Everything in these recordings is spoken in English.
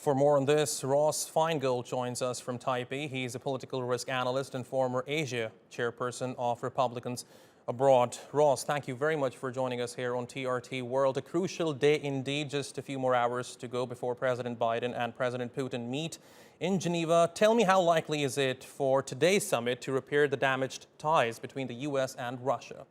For more on this, Ross Feingold joins us from Taipei. He's a political risk analyst and former Asia chairperson of Republicans Abroad. Ross, thank you very much for joining us here on TRT World. A crucial day indeed, just a few more hours to go before President Biden and President Putin meet in Geneva. Tell me, how likely is it for today's summit to repair the damaged ties between the U.S. and Russia?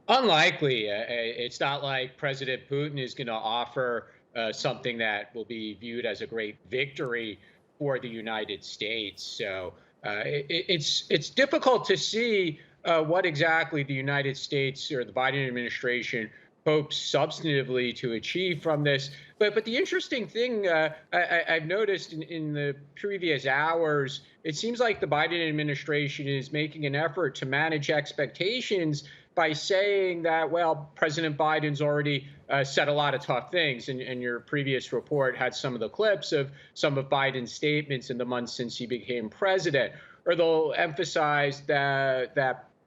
Unlikely. It's not like President Putin is going to offer something that will be viewed as a great victory for the United States. So it's difficult to see what exactly the United States or the Biden administration hopes substantively to achieve from this. But the interesting thing I've noticed in the previous hours, it seems like the Biden administration is making an effort to manage expectations by saying that, well, President Biden's already said a lot of tough things. And your previous report had some of the clips of some of Biden's statements in the months since he became president. Or they'll emphasize that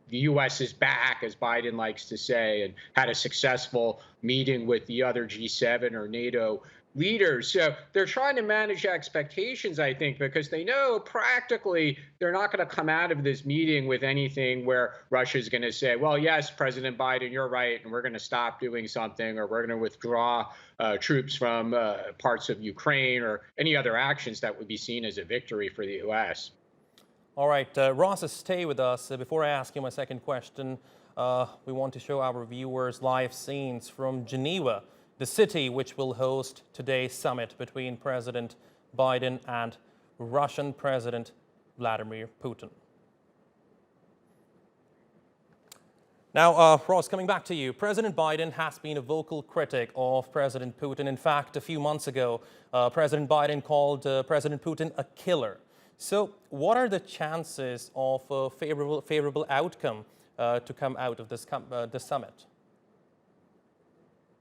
the U.S. is back, as Biden likes to say, and had a successful meeting with the other G7 or NATO leaders. So they're trying to manage expectations, I think, because they know practically they're not going to come out of this meeting with anything where Russia is going to say, well, yes, President Biden, you're right, and we're going to stop doing something, or we're going to withdraw troops from parts of Ukraine, or any other actions that would be seen as a victory for the U.S. All right, Ross, stay with us. Before I ask you my second question, we want to show our viewers live scenes from Geneva, the city which will host today's summit between President Biden and Russian President Vladimir Putin. Now, Ross, coming back to you, President Biden has been a vocal critic of President Putin. In fact, a few months ago, President Biden called President Putin a killer. So what are the chances of a favorable outcome to come out of this summit?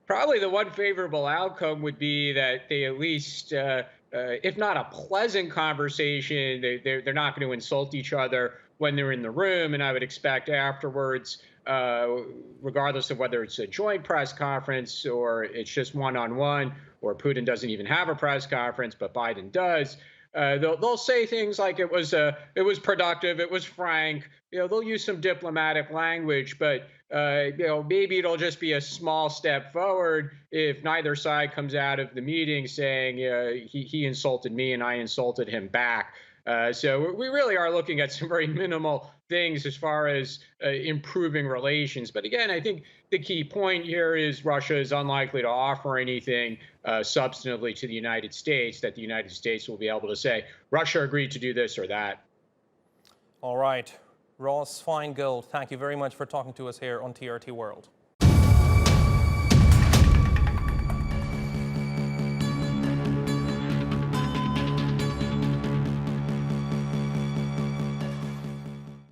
Probably the one favorable outcome would be that they at least, if not a pleasant conversation, they're not going to insult each other when they're in the room. And I would expect afterwards, regardless of whether it's a joint press conference or it's just one-on-one, or Putin doesn't even have a press conference, but Biden does, they'll say things like it was productive, it was frank. They'll use some diplomatic language, but maybe it'll just be a small step forward if neither side comes out of the meeting saying he insulted me and I insulted him back. So we really are looking at some very minimal things as far as improving relations. But again, I think the key point here is Russia is unlikely to offer anything substantively to the United States that the United States will be able to say, Russia agreed to do this or that. All right. Ross Feingold, thank you very much for talking to us here on TRT World.